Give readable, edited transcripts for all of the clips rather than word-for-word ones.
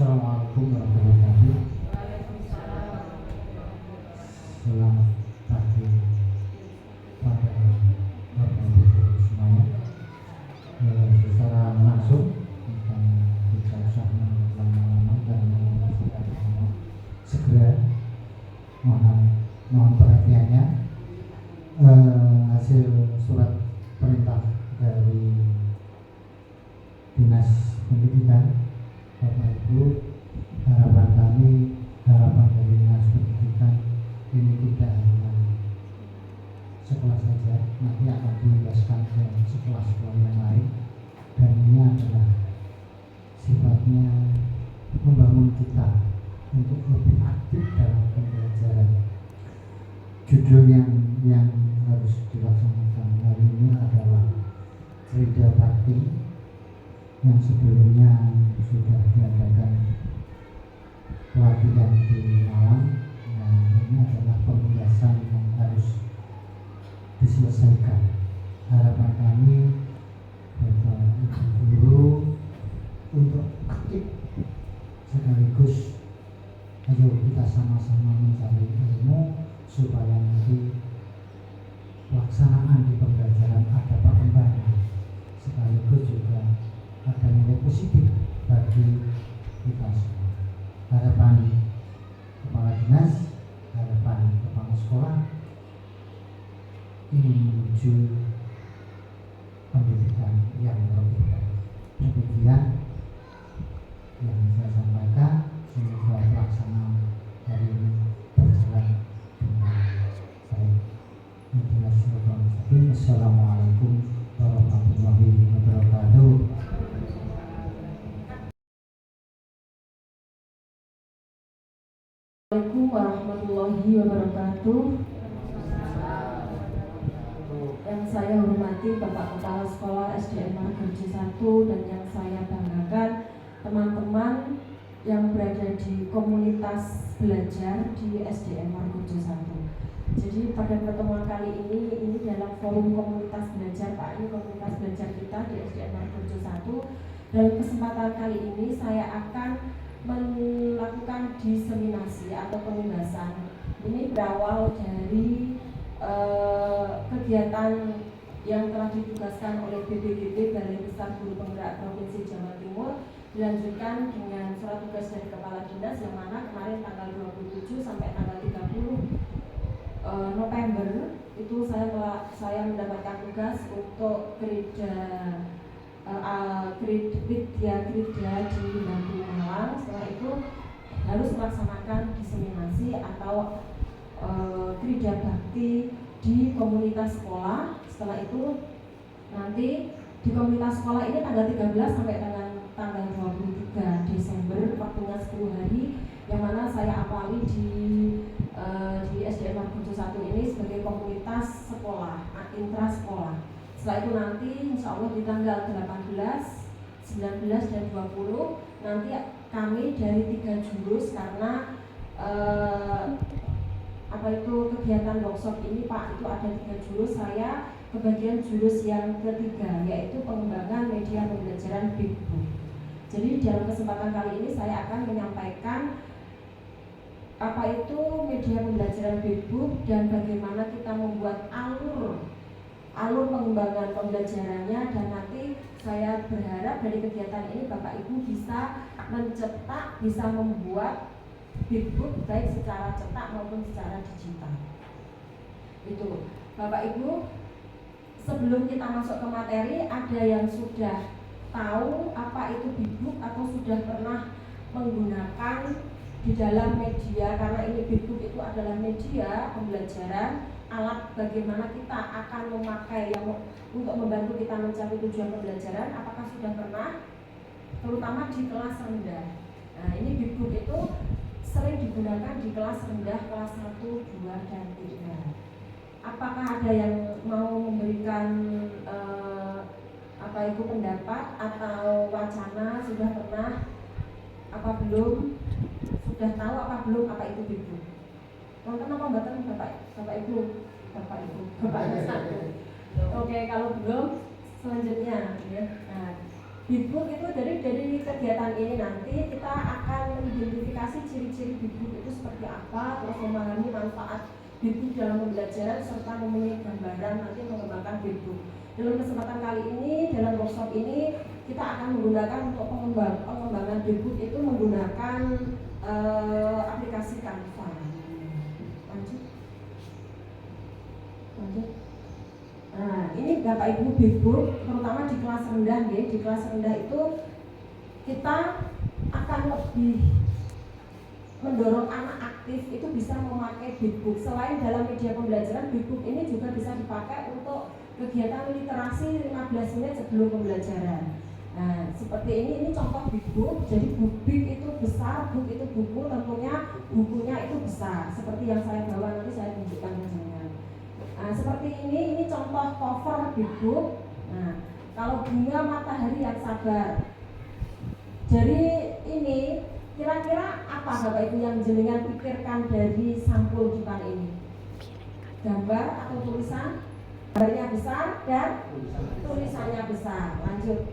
Assalamualaikum warahmatullahi wabarakatuh. Selamat pagi pada Bapak Ibu semuanya. Secara langsung kita tidak usah lama-lama dan segera mohon perhatiannya. Hasil surat perintah dari Dinas Pendidikan Bapak Ibu, harapan dari Dinas Pendidikan ini tidak hanya sekolah saja, nanti akan diluaskan ke sekolah-sekolah yang lain, dan ini adalah sifatnya membangun kita untuk lebih aktif dalam pembelajaran. Judul yang harus dilaksanakan hari ini adalah Krida Bakti, yang sebelumnya sudah diadakan pelatihan di Malang. Nah, ini adalah pembahasan yang harus diselesaikan. Harapan kami Bapak Ibu guru untuk aktif, sekaligus ayo kita sama-sama mencari ilmu supaya nanti pelaksanaan di pembelajaran ada perkembangan, sekaligus juga ada nilai positif bagi kita semua. Harapan kepala dinas, harapan kepala sekolah ingin menuju pendidikan yang lebih baik. Demikian yang saya sampaikan. Semoga pelaksanaan hari ini berjalan dengan baik. Assalamualaikum warahmatullahi wabarakatuh. Assalamualaikum warahmatullahi wabarakatuh. Yang saya hormati Bapak Kepala Sekolah SDN Margorejo 1 dan yang saya banggakan teman-teman yang berada di komunitas belajar di SDN Margorejo 1. Jadi pada pertemuan kali ini dalam forum komunitas belajar Pak, ini komunitas belajar kita di SDN Margorejo 1. Dalam kesempatan kali ini saya akan melakukan diseminasi atau pembahasan. Ini berawal dari kegiatan yang telah ditugaskan oleh BPGP Balai Besar Guru Penggerak Provinsi Jawa Timur, dilanjutkan dengan surat tugas dari Kepala Dinas, yang mana kemarin tanggal 27 sampai tanggal 30 November itu saya mendapatkan tugas untuk Krida Widya Krida di Batu Malang. Setelah itu harus melaksanakan diseminasi atau Krida Bakti di komunitas sekolah. Setelah itu nanti di komunitas sekolah ini tanggal 13 sampai tanggal 23 Desember, waktunya 10 hari, yang mana saya awali di SDN Margorejo 1 ini sebagai komunitas sekolah, intra sekolah. Setelah itu nanti insya Allah di tanggal 18, 19, dan 20 nanti kami dari 3 jurus, karena kegiatan workshop ini Pak, itu ada 3 jurus. Saya kebagian jurus yang ketiga, yaitu pengembangan media pembelajaran Big Book. Jadi dalam kesempatan kali ini saya akan menyampaikan apa itu media pembelajaran Big Book dan bagaimana kita membuat alur pengembangan pembelajarannya. Dan nanti saya berharap dari kegiatan ini Bapak Ibu bisa mencetak, bisa membuat Big Book baik secara cetak maupun secara digital. Itu Bapak Ibu, sebelum kita masuk ke materi, ada yang sudah tahu apa itu Big Book atau sudah pernah menggunakan di dalam media, karena ini Big Book itu adalah media pembelajaran, alat bagaimana kita akan memakai yang untuk membantu kita mencapai tujuan pembelajaran. Apakah sudah pernah, terutama di kelas rendah? Nah, ini Big Book itu sering digunakan di kelas rendah, kelas 1, 2, dan 3. Apakah ada yang mau memberikan pendapat atau wacana? Sudah pernah apa belum? Sudah tahu apa belum apa itu Big Book? Nonton apa mboten Bapak Ibu? Bapak Ibu satu. Oke, kalau belum selanjutnya ya. Nah, Big Book itu dari kegiatan ini nanti kita akan mengidentifikasi ciri-ciri Big Book itu seperti apa, terus memahami manfaat Big Book dalam pembelajaran serta mempunyai gambaran nanti mengembangkan Big Book. Dalam kesempatan kali ini, dalam workshop ini kita akan menggunakan untuk pengembangan Big Book itu menggunakan aplikasi Canva. Lanjut. Nah, ini Bapak Ibu Big Book, terutama di kelas rendah ya. Di kelas rendah itu kita akan lebih mendorong anak aktif itu bisa memakai Big Book. Selain dalam media pembelajaran, Big Book ini juga bisa dipakai untuk kegiatan literasi 15 menit sebelum pembelajaran. Nah, seperti ini contoh Big Book. Jadi Big itu besar, book itu buku, tentunya bukunya itu besar. Seperti yang saya bawa nanti saya tunjukkan saja. Nah, seperti ini contoh cover Big Book. Nah, kalau bunga matahari yang sabar. Jadi ini kira-kira apa Bapak Ibu yang jenengan pikirkan dari sampul di depan ini? Gambar atau tulisan? Gambarnya besar dan tulisannya besar. Lanjut.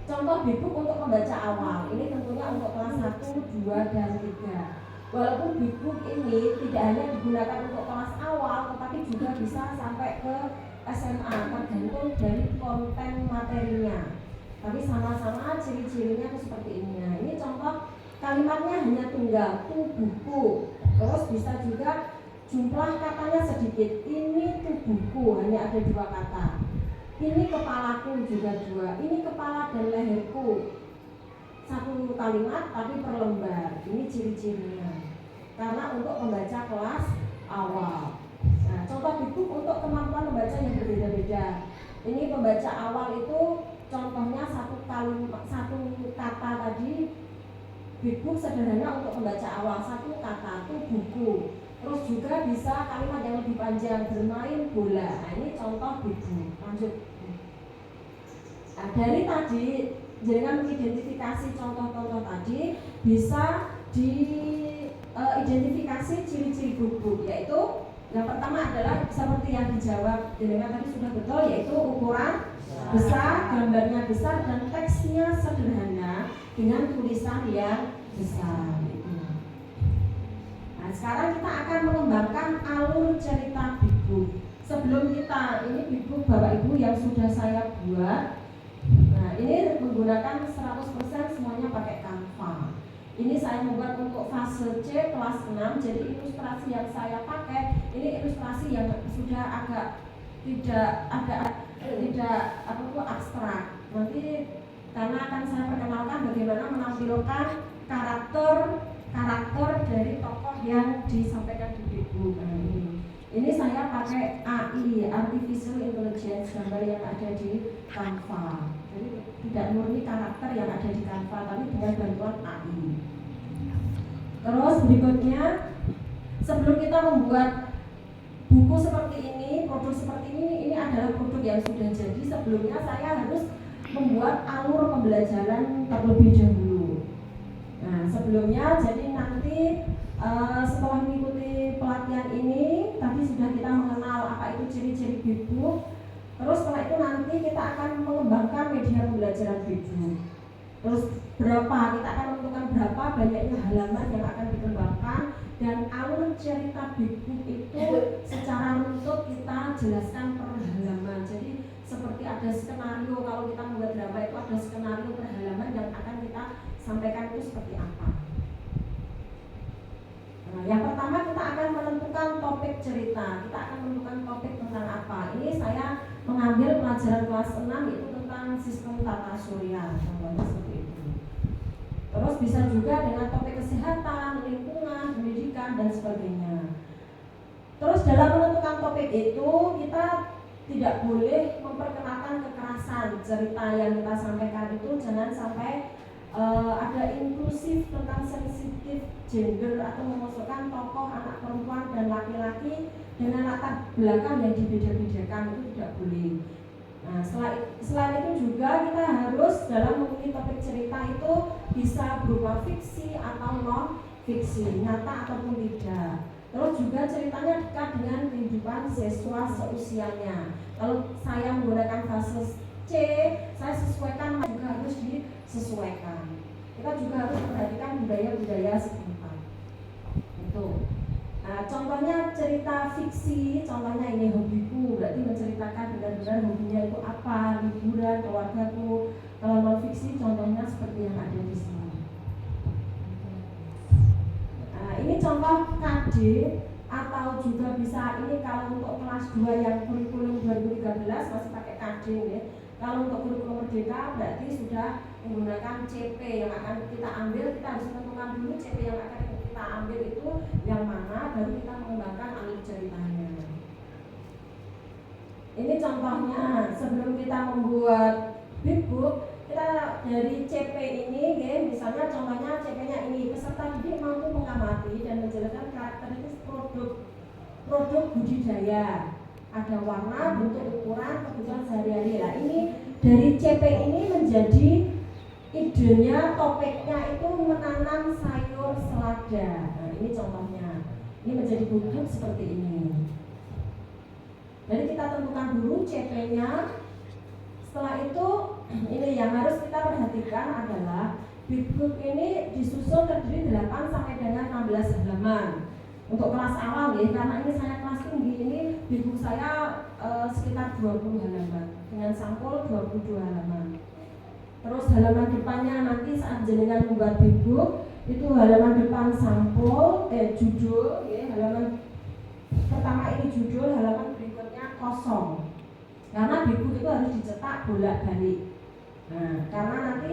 Contoh Big Book untuk pembaca awal. Ini tentunya untuk kelas 1, 2, dan 3. Walaupun Big Book ini tidak hanya digunakan untuk kelas awal, tetapi juga bisa sampai ke SMA, tergantung dari konten materinya. Tapi sama-sama ciri-cirinya itu seperti ini. Nah, ini contoh kalimatnya hanya tunggal, tuh buku. Terus bisa juga jumlah katanya sedikit. Ini tuh buku, hanya ada 2 kata. Ini kepalaku juga 2. Ini kepala dan leherku. 1 kalimat tapi per lembar. Ini ciri-cirinya. Karena untuk membaca kelas awal. Nah, contoh Big Book untuk kemampuan membaca yang berbeda-beda. Ini pembaca awal itu contohnya 1 kata tadi. Big Book sederhana untuk membaca awal 1 kata itu buku. Terus juga bisa kalimat yang lebih panjang, bermain bola. Nah, ini contoh Big Book. Lanjut. Nah, dari tadi dengan mengidentifikasi contoh-contoh tadi bisa diidentifikasi ciri-ciri Big Book, yaitu yang pertama adalah seperti yang dijawab dengan tadi sudah betul, yaitu ukuran besar, gambarnya besar, dan teksnya sederhana dengan tulisan yang besar. Nah, sekarang kita akan mengembangkan alur cerita Big Book. Sebelum kita, ini Big Book Bapak Ibu yang sudah saya buat. Nah, ini menggunakan 100% semuanya pakai Canva. Ini saya membuat untuk fase C kelas 6. Jadi ilustrasi yang saya pakai ini ilustrasi yang sudah agak tidak abstrak. Nanti karena akan saya perkenalkan bagaimana menampilkan karakter dari tokoh yang disampaikan di Big Book. Ini saya pakai AI, Artificial Intelligence, gambar yang ada di Canva. Jadi tidak murni karakter yang ada di Canva, tapi dengan bantuan AI. Terus berikutnya, sebelum kita membuat buku seperti ini, produk seperti ini adalah produk yang sudah jadi. Sebelumnya saya harus membuat alur pembelajaran terlebih dahulu. Nah, sebelumnya jadi nanti setelah mengikuti pelatihan ini, tadi sudah kita mengenal apa itu ciri-ciri Big Book. Terus setelah itu nanti kita akan mengembangkan media pembelajaran Big Book. Terus kita akan menentukan berapa banyaknya halaman yang akan dikembangkan, dan alur cerita Big Book itu secara runtut kita jelaskan per halaman. Jadi seperti ada skenario, kalau kita membuat drama itu ada skenario per halaman yang akan kita sampaikan itu seperti apa. Nah, yang pertama kita akan menentukan topik cerita. Kita akan menentukan topik tentang apa. Ini saya mengambil pelajaran kelas 6 yaitu tentang sistem tata surya, contohnya seperti itu. Terus bisa juga dengan topik kesehatan, lingkungan, pendidikan, dan sebagainya. Terus dalam menentukan topik itu kita tidak boleh memperkenalkan kekerasan. Cerita yang kita sampaikan itu jangan sampai ada inklusif tentang sensitif gender atau memasukkan tokoh anak perempuan dan laki-laki dengan latar belakang yang dibeda-bedakan, itu tidak boleh. Nah, selain itu juga kita harus dalam memilih topik cerita itu bisa berupa fiksi atau non fiksi, nyata ataupun tidak. Terus juga ceritanya dekat dengan kehidupan siswa seusianya. Kalau saya menggunakan fase C saya sesuaikan, juga harus disesuaikan. Kita juga harus memperhatikan budaya-budaya setempat. Itu. Nah, contohnya cerita fiksi, contohnya ini hobiku, berarti menceritakan benar-benar hobinya itu apa, liburan, keluargaku. Kalau non fiksi, contohnya seperti yang ada di sini. Nah, ini contoh KD atau juga bisa ini kalau untuk kelas 2 yang kurikulum 2013 masih pakai KD ya. Kalau untuk kurikulum merdeka berarti sudah menggunakan CP yang akan kita ambil. Kita harus menentukan dulu CP yang akan kita ambil itu yang mana, baru kita mengembangkan alur ceritanya. Ini contohnya sebelum kita membuat big book, kita dari CP ini ya, misalnya contohnya CP-nya ini, peserta didik mampu mengamati dan menjelaskan karakteristik produk budidaya. Ada warna, bentuk, ukuran, kebutuhan sehari-hari. Nah, ini dari CP ini menjadi idenya, topiknya itu menanam sayur selada. Nah, ini contohnya. Ini menjadi bentuk seperti ini. Jadi kita tentukan dulu CP-nya. Setelah itu, ini yang harus kita perhatikan adalah big book ini disusun terdiri 8 sampai dengan 16 halaman. Untuk kelas awal ya, karena ini saya kelas tinggi, ini big book saya sekitar 20 halaman dengan sampul 22 halaman. Terus halaman depannya nanti saat jenengan membuat big book itu halaman depan sampul judul ya, halaman pertama ini judul, halaman berikutnya kosong. Karena big book itu harus dicetak bolak-balik. Nah, karena nanti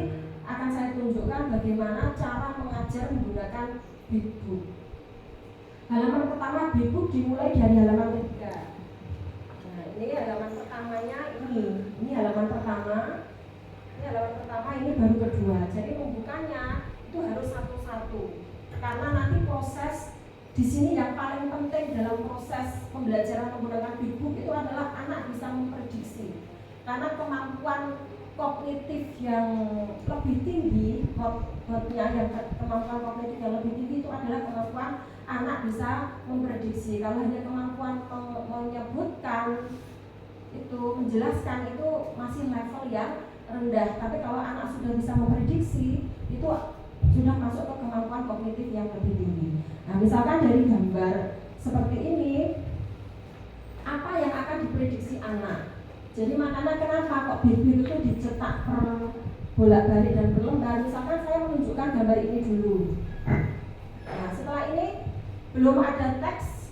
akan saya tunjukkan bagaimana cara mengajar menggunakan big book. Halaman pertama big book dimulai dari halaman ketiga. Nah, ini halaman pertamanya ini halaman pertama. Ini halaman pertama, ini baru kedua. Jadi pembukanya itu harus satu-satu. Karena nanti proses di sini yang paling penting dalam proses pembelajaran menggunakan big book itu adalah anak bisa memprediksi. Karena kemampuan kognitif yang lebih tinggi, kemampuan kognitif yang lebih tinggi itu adalah kemampuan anak bisa memprediksi. Kalau hanya kemampuan menyebutkan itu, menjelaskan itu masih level yang rendah. Tapi kalau anak sudah bisa memprediksi itu sudah masuk ke kemampuan kognitif yang lebih tinggi. Nah, misalkan dari gambar seperti ini, apa yang akan diprediksi anak? Jadi makanya kenapa kok bibir itu dicetak per bolak-balik dan berlembar. Misalkan saya menunjukkan gambar ini dulu. Nah, setelah ini belum ada teks,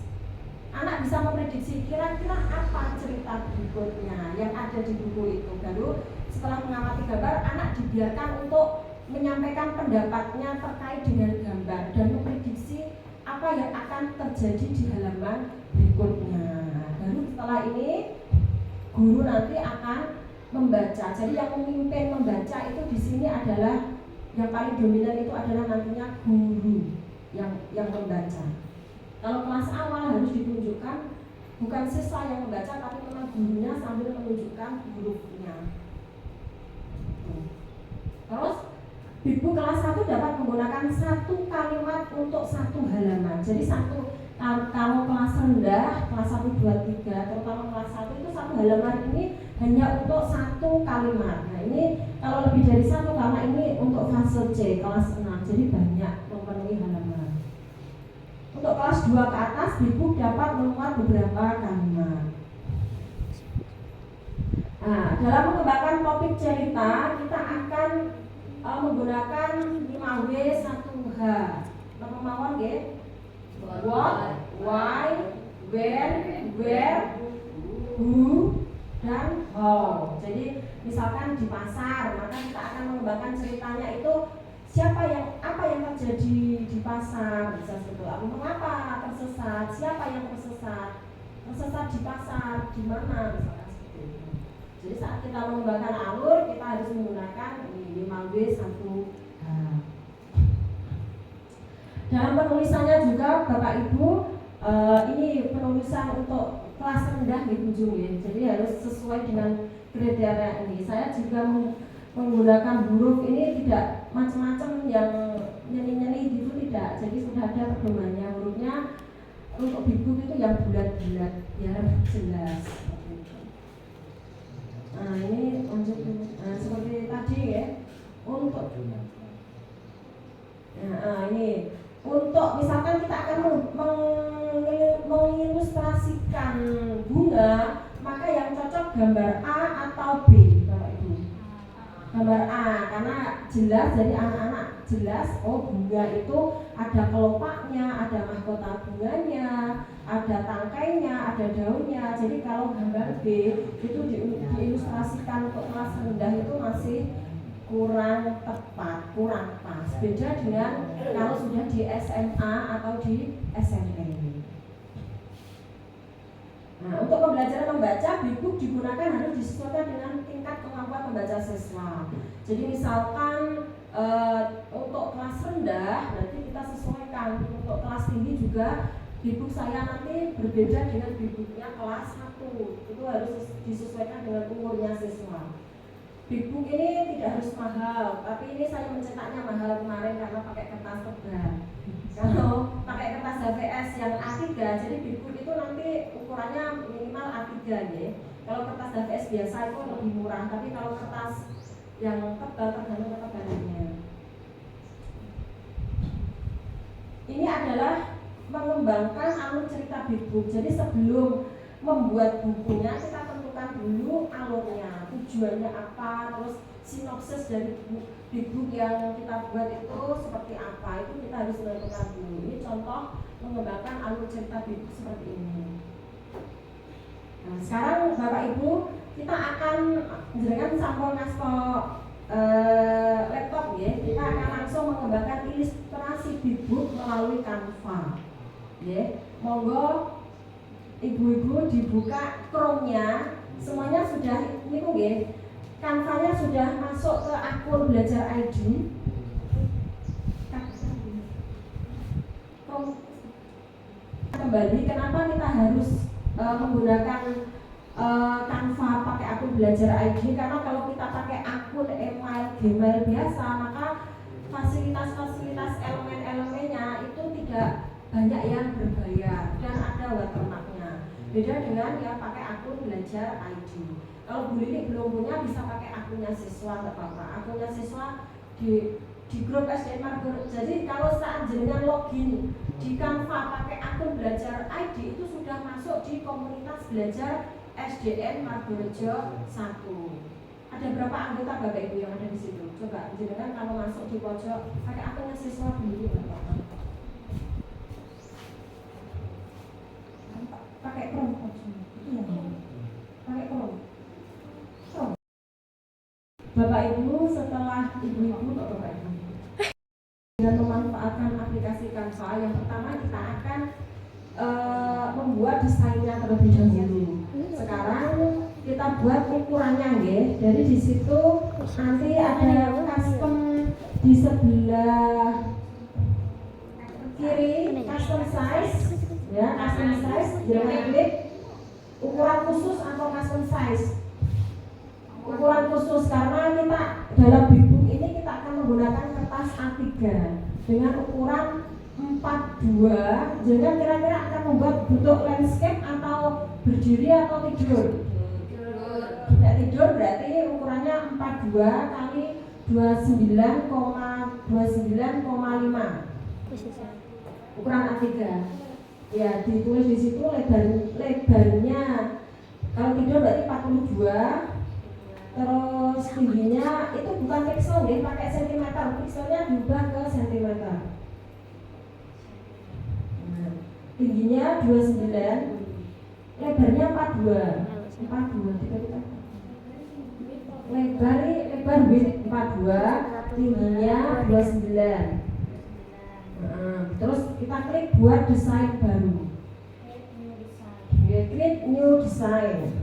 anak bisa memprediksi kira-kira apa cerita berikutnya yang ada di buku itu. Baru setelah mengamati gambar, anak dibiarkan untuk menyampaikan pendapatnya terkait dengan gambar dan memprediksi apa yang akan terjadi di halaman berikutnya. Baru setelah ini guru nanti akan membaca. Jadi yang memimpin membaca itu di sini adalah yang paling dominan, itu adalah nantinya guru yang membaca. Kalau kelas awal harus ditunjukkan bukan siswa yang membaca, tapi memang gurunya sambil menunjukkan hurufnya. Terus buku kelas 1 dapat menggunakan satu kalimat untuk satu halaman. Jadi kalau kelas rendah, kelas 1, 2, 3, terutama kelas 1 itu satu halaman ini hanya untuk satu kalimat. Nah, ini kalau lebih dari satu, karena ini untuk fase C, kelas 6, jadi banyak memenuhi halaman. Untuk kelas 2 ke atas, buku dapat memuat beberapa kalimat. Nah, dalam mengembangkan topik cerita, kita akan menggunakan 5W1H. Nama mawon nggih? What, why, where, who, dan how. Jadi misalkan di pasar, maka kita akan mengembangkan ceritanya itu apa yang terjadi di pasar, bisa sebut mengapa tersesat, siapa yang tersesat di pasar, di mana, misalkan seperti itu. Jadi saat kita mengembangkan alur, kita harus menggunakan 5W1H. Dalam penulisannya juga Bapak Ibu, ini penulisan untuk kelas rendah di ujung ya. Jadi harus sesuai dengan kriteria ini. Saya juga menggunakan huruf ini tidak macam-macam yang nyeni-nyeni gitu, tidak. Jadi sudah ada pedomannya. Hurufnya untuk buku itu yang bulat-bulat biar jelas. Nah ini lanjut dulu. Nah, seperti tadi ya, untuk ini untuk misalkan kita akan mengilustrasikan bunga, maka yang cocok gambar A atau B, Bapak Ibu. Gambar A karena jelas, jadi anak-anak jelas, oh bunga itu ada kelopaknya, ada mahkota bunganya, ada tangkainya, ada daunnya. Jadi kalau gambar B itu diilustrasikan untuk kelas rendah itu masih kurang tepat, kurang pas. Beda dengan kalau sudah di SMA atau di SMP. Nah, untuk pembelajaran membaca, Big Book digunakan harus disesuaikan dengan tingkat kemampuan membaca siswa. Jadi misalkan untuk kelas rendah, nanti kita sesuaikan. Untuk kelas tinggi juga, Big Book saya nanti berbeda dengan Big Booknya kelas 1. Itu harus disesuaikan dengan umurnya siswa. Big Book ini tidak harus mahal, tapi ini saya mencetaknya mahal kemarin karena pakai kertas tebal. Kalau pakai kertas HVS yang A3, jadi Big Book itu nanti ukurannya minimal A3 ya. Kalau kertas HVS biasa itu lebih murah, tapi kalau kertas yang tebal tergantung ketebalannya. Ini adalah mengembangkan alur cerita Big Book. Jadi sebelum membuat bukunya kita tentukan dulu alurnya, tujuannya apa, terus sinopsis dari Big Book yang kita buat itu seperti apa, itu kita harus menentukan dulu. Ini contoh mengembangkan alur cerita Big Book seperti ini. Nah, sekarang Bapak Ibu kita akan menjelaskan sampel laptop ya. Kita akan langsung mengembangkan ilustrasi Big Book melalui Canva. Ya, monggo ibu-ibu dibuka Chrome-nya, semuanya sudah ini kok nggih. Canva-nya sudah masuk ke akun Belajar ID. Kembali, kenapa kita harus menggunakan Canva pakai akun Belajar ID? Karena kalau kita pakai akun email Gmail biasa, maka fasilitas-fasilitas elemen-elemennya itu tidak banyak yang berbayar dan ada watermarknya. Beda dengan yang pakai akun Belajar ID. Kalau Bu Lili belum punya, bisa pakai akunnya siswa, nggak apa-apa. Akunnya siswa di grup SDN Margorejo. Jadi kalau saat jenengan login di Canva pakai akun Belajar ID, itu sudah masuk di komunitas belajar SDN Margorejo 1. Ada berapa anggota Bapak Ibu yang ada di situ? Coba jenengan kalau masuk di pojok pakai akunnya siswa Bu Lili, nggak apa-apa. Pakai Chrome, iya, pakai Chrome. Bapak Ibu, setelah ibu-ibu atau Bapak Ibu dengan memanfaatkan aplikasi Canva, yang pertama kita akan membuat desainnya terlebih dahulu. Sekarang kita buat ukurannya ya. Jadi di situ nanti ada custom di sebelah kiri, custom size. Ya, custom size, jangan klik ukuran khusus atau custom size. Ukuran khusus karena kita dalam Big Book ini kita akan menggunakan kertas A3 dengan ukuran 42. Jadi kira-kira akan membuat bentuk landscape atau berdiri atau tidur. Tidak tidur berarti ukurannya 42 kali 29,5 ukuran A3. Ya, ditulis di situ lebarnya kalau tidur berarti 42. Terus tingginya itu bukan pixel ya, pakai sentimeter. Pixelnya diubah ke sentimeter. Nah, tingginya 29, lebarnya 42. 42 lebar width 42, tingginya 29. Terus kita klik buat desain baru. Create new design.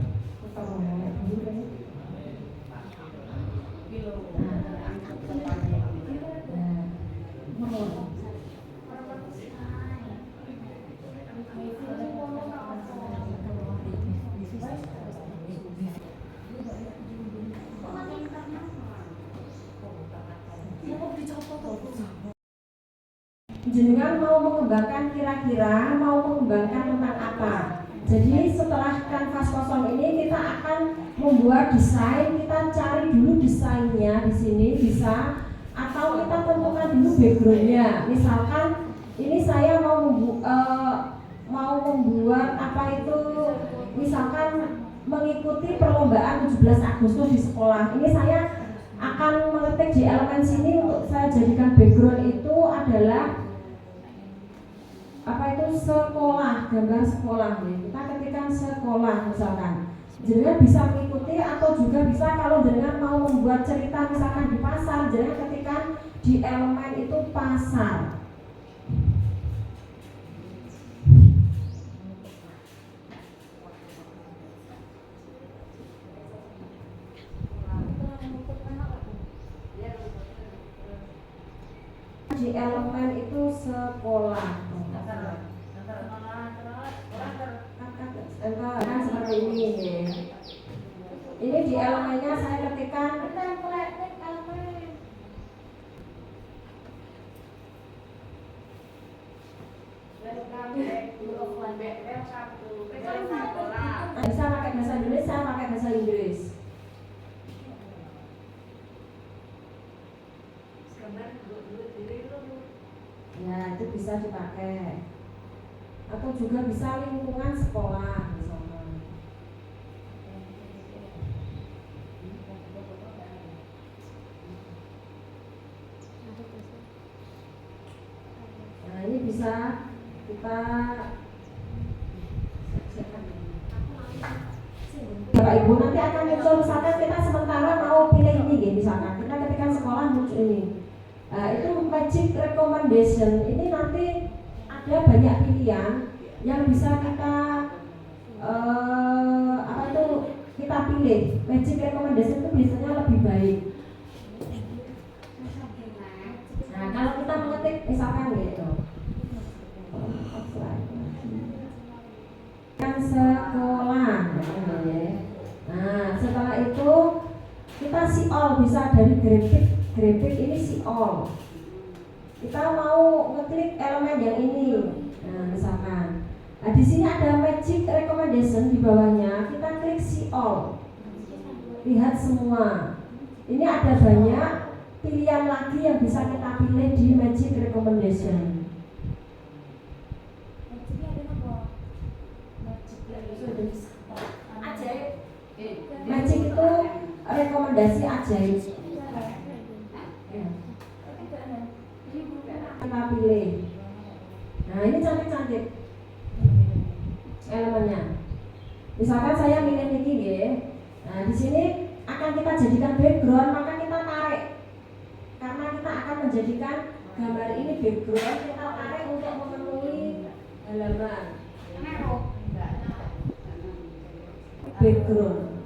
Jenengan mau mengembangkan kira-kira mau mengembangkan tentang apa? Jadi setelah kanvas kosong ini kita akan membuat desain. Kita cari dulu desainnya di sini bisa, atau kita tentukan dulu backgroundnya. Misalkan ini saya mau membuat apa itu, misalkan mengikuti perlombaan 17 Agustus di sekolah. Ini saya akan mengetik di elemen sini untuk saya jadikan background itu adalah apa itu, sekolah, gambar sekolah nih. Kita ketikkan sekolah misalkan. Jenengan bisa mengikuti atau juga bisa kalau jenengan mau membuat cerita misalkan di pasar, jenengan ketikkan di elemen itu pasar. Di elemen itu sekolah. Kan seperti ini ya. Ini di elemennya saya ketikkan bisa pakai bahasa Indonesia, pakai bahasa Inggris. Ya, itu bisa dipakai. Atau juga bisa lingkungan sekolah misalkan. Nah, ini bisa kita Bapak Ibu nanti akan muncul, misalkan kita sementara mau pilih ini gitu, misalkan kita ketika sekolah muncul ini. Itu magic recommendation. Ini nanti ada banyak pilihan yang bisa kita apa itu kita pilih. Magic recommendation itu biasanya lebih baik. Nah, kalau kita mengetik misalkan gitu, kan sekolah. Nah, setelah itu kita see all, bisa dari grafik ini see all. Kita mau ngeklik elemen yang ini. Nah, misalkan. Nah, di sini ada magic recommendation di bawahnya. Kita klik see all. Lihat semua. Ini ada banyak pilihan lagi yang bisa kita pilih di magic recommendation. Magic itu rekomendasi ajaib. Kita pilih. Nah, ini cantik-cantik elemennya. Misalkan saya milih ini ya. Nah, di sini akan kita jadikan background, maka kita tarik. Karena kita akan menjadikan gambar ini background, kita tarik untuk memenuhi halaman. Background.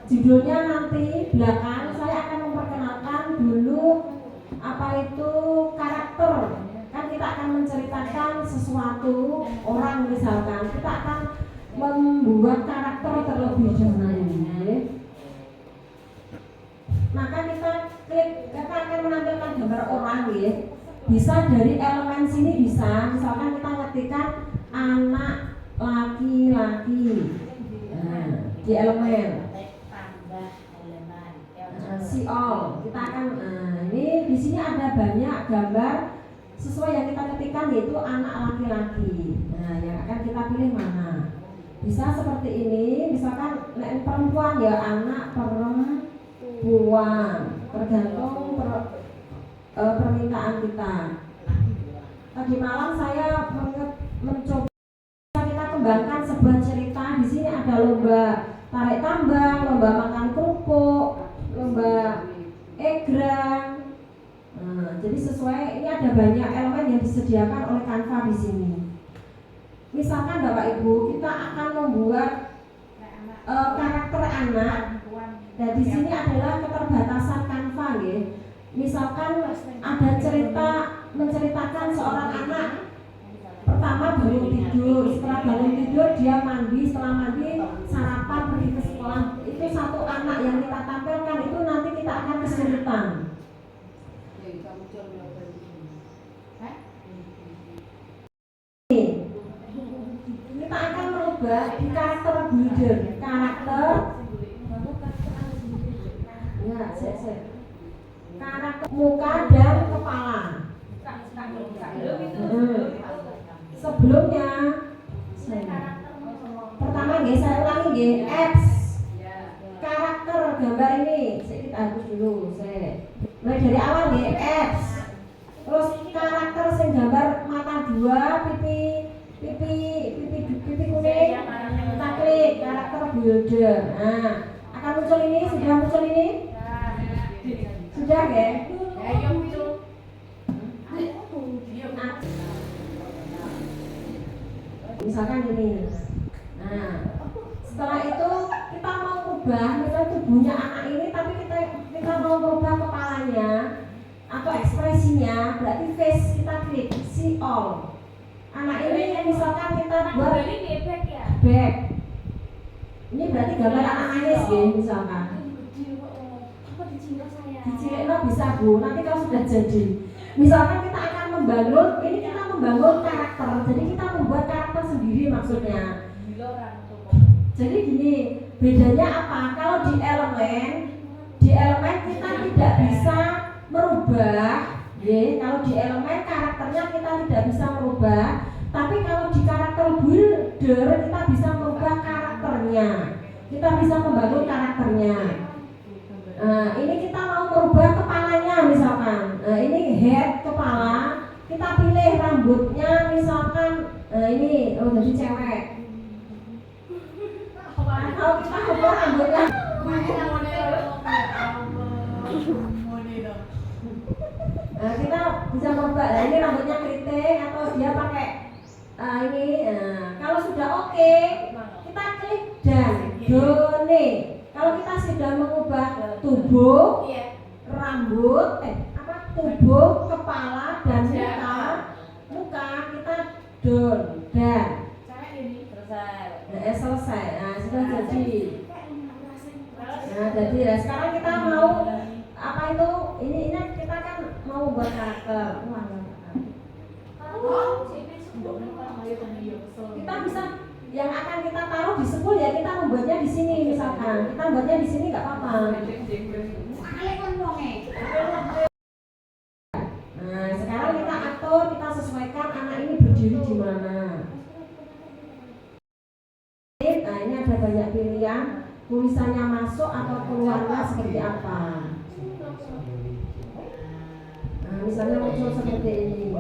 Judulnya nanti belakang saya akan memperkenalkan dulu apa itu karakter. Kan kita akan menceritakan sesuatu orang, misalkan kita akan membuat karakter terlebih dahulu. Maka kita akan menampilkan gambar orang ya. Bisa dari elemen sini bisa, misalkan kita ketikkan anak laki-laki. Nah, di elemen see all. Kita akan ini di sini ada banyak gambar sesuai yang kita ketikkan, yaitu anak laki-laki. Nah, yang akan kita pilih mana? Bisa seperti ini, misalkan perempuan ya anak perempuan, tergantung permintaan kita. Tadi malam saya mencoba kita kembangkan sebuah cerita. Di sini ada lomba tarik tambang, lomba makan kerupuk, lomba egrang. Nah, jadi sesuai, ini ada banyak elemen yang disediakan oleh Canva di sini. Misalkan Bapak Ibu, kita akan membuat karakter anak. Dan di sini adalah keterbatasan Canva ya. Misalkan ada cerita menceritakan seorang anak pertama bangun tidur, setelah bangun tidur dia mandi, setelah mandi sarapan pergi ke sekolah. Itu satu anak yang kita tampilkan, itu nanti kita akan kesulitan. Kita akan merubah di karakter builder, karakter karakter muka dan kepala. Sebelumnya pertama nggih saya ulangi nggih, apps karakter gambar ini kita hapus dulu mulai dari awal nggih, apps terus karakter sing gambar mata dua, pipi kuning, kita klik karakter builder. Nah, akan muncul ini, sudah muncul ini? Sudah nggih? Misalkan ini. Nah, setelah itu kita mau ubah misalnya tubuhnya anak ini, tapi kita mau ubah kepalanya atau ekspresinya, berarti face kita klik see all. Anak ini misalkan kita buat back. Ini berarti gambar anak nangis ya misalkan. Dicilikno bisa Bu, nanti kalau sudah jadi. Misalkan kita akan membangun, ini kita membangun karakter, jadi kita membuat karakter sendiri maksudnya. Jadi gini, bedanya apa? Kalau di elemen kita tidak bisa merubah, ya. Kalau di elemen karakternya kita tidak bisa merubah, tapi kalau di karakter builder kita bisa merubah karakternya, kita bisa membangun karakternya. Nah, ini kita mau merubah kepalanya misalkan. Nah, ini head kepala, kita pilih rambutnya misalkan. Nah, ini jadi cewek. Kalau kita ubah rambutnya, nah, kita bisa merubah. Nah, ini rambutnya keriting atau dia pakai ini. Kalau sudah oke, kita klik dan donate. Kalau kita sudah mengubah tubuh, rambut, tubuh, kepala dan muka kita dan selesai. Nah, sudah jadi. Nah, jadi sekarang kita mau apa itu? Ini kita kan mau buat karakter. Kita bisa yang akan kita taruh di sepul ya, kita membuatnya di sini misalkan. Kita buatnya di sini nggak apa-apa. Nah, sekarang kita atur, kita sesuaikan anak ini berdiri di mana. Nah, ini ada banyak pilihan, tulisannya masuk atau keluarnya seperti apa. Nah, misalnya muncul seperti ini.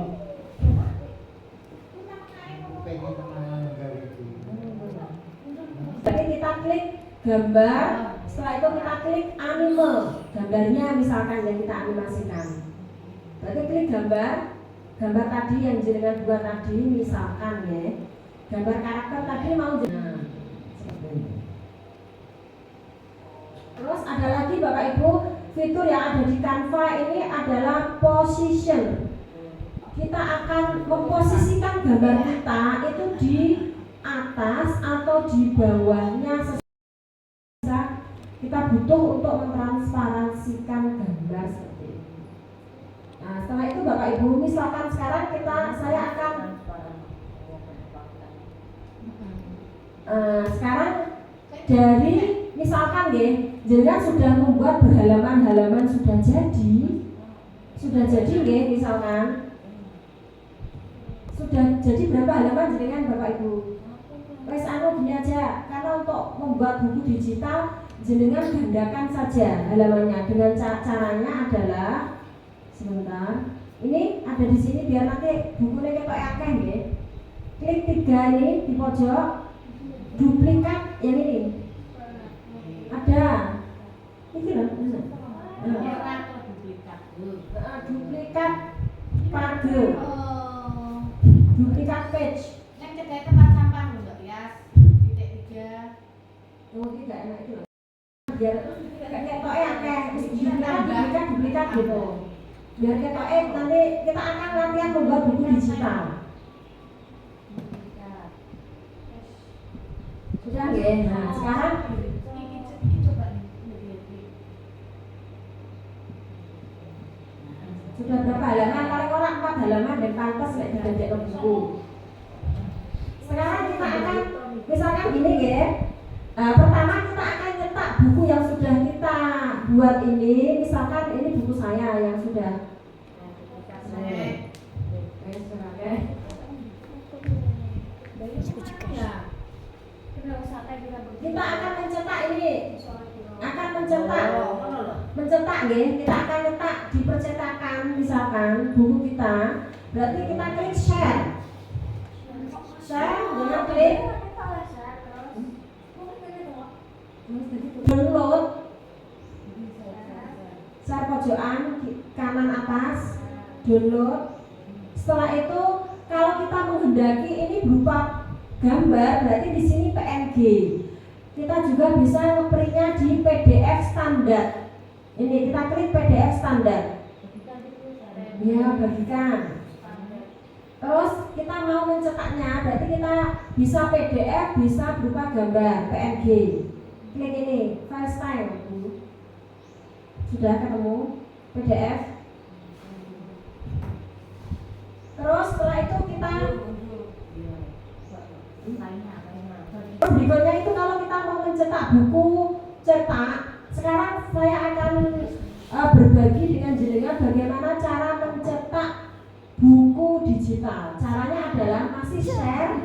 Jadi kita klik gambar, setelah itu kita klik anime, gambarnya misalkan yang kita animasikan. Berarti klik gambar tadi yang jenengan buat tadi misalkan ya, gambar karakter tadi mau jenengan. Seperti ini. Terus ada lagi Bapak Ibu, fitur yang ada di Canva ini adalah position. Kita akan memposisikan gambar kita itu di atas atau di bawahnya. Kita butuh untuk mentransparansikan gambar seperti ini. Nah, setelah itu Bapak Ibu, misalkan sekarang saya akan sekarang dari misalkan ya, jenengan sudah membuat berhalaman-halaman sudah jadi ya, misalkan sudah jadi berapa halaman jenengan Bapak Ibu? Wes gini aja, karena untuk membuat buku digital jenengan gandakan saja halamannya. Dengan caranya adalah sebentar. Ini ada di sini biar nanti bukunya ketok akeh nggih. Klik 3 ini di pojok. Duplikat yang ini. Ada. Ini loh. Duplikat page. Duplikat page. Yang cedek tempat sampah lho Mbak Tias. Titik 3. tidak enak itu loh. Biar ketoknya akeh, duplikat gitu. Biar ketoknya nanti kita akan latihan membuat buku digital. Sudah ya. Nah, sekarang sudah berapa halaman? Paling orang 4 halaman dan pantas lek dibaca ke buku. Sekarang kita akan misalkan gini ya. Pertama kita akan nyetak buku yang sudah kita buat ini. Misalkan ini buku saya yang sudah kita akan mencetak ini, akan mencetak ya. Kita akan letak di percetakan misalkan buku kita. Berarti kita klik share dengan klik download, share pojokan kanan atas, download. Setelah itu kalau kita menghendaki ini berupa gambar, berarti di sini PNG. Kita juga bisa ngeprintnya di PDF standar. Ini kita klik PDF standar. Ya, bagikan. Terus kita mau mencetaknya, berarti kita bisa PDF, bisa berupa gambar PNG. Klik ini, file style. Sudah ketemu PDF. Terus setelah itu kita berikutnya itu kalau kita mau mencetak buku cetak, sekarang saya akan berbagi dengan jenengan bagaimana cara mencetak buku digital. Caranya adalah masih share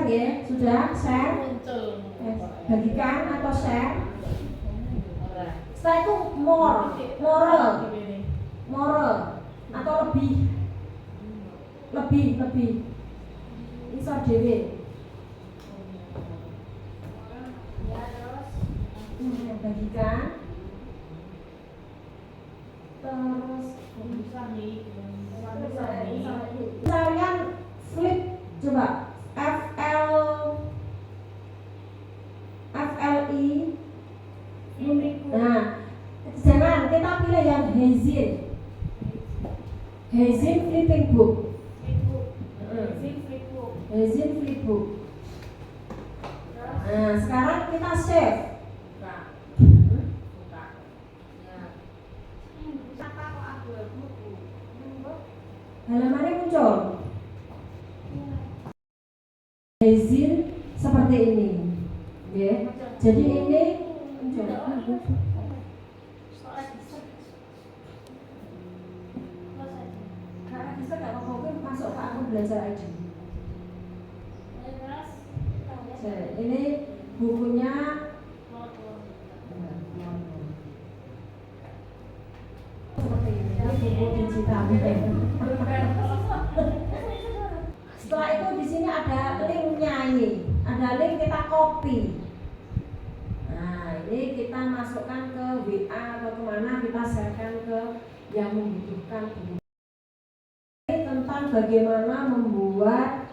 ya, sudah share, bagikan atau share. Setelah itu moral atau lebih isor dewe. Bagikan. Terus kalian flip coba FLI. Nah, jangan kita pilih yang Hazin flipping book. Hazin flipbook. Nah, sekarang kita save. Halamannya muncul. Hazin seperti ini. Ya. Jadi ini muncul. Karena bisa nggak mau masuk ke akun belajar ID. Ini bukunya seperti ini. Ini buku digital. Setelah itu di sini ada linknya ini. Ada link kita copy. Nah, ini kita masukkan ke WA atau kemana, kita sharekan ke yang membutuhkan buku. Tentang bagaimana membuat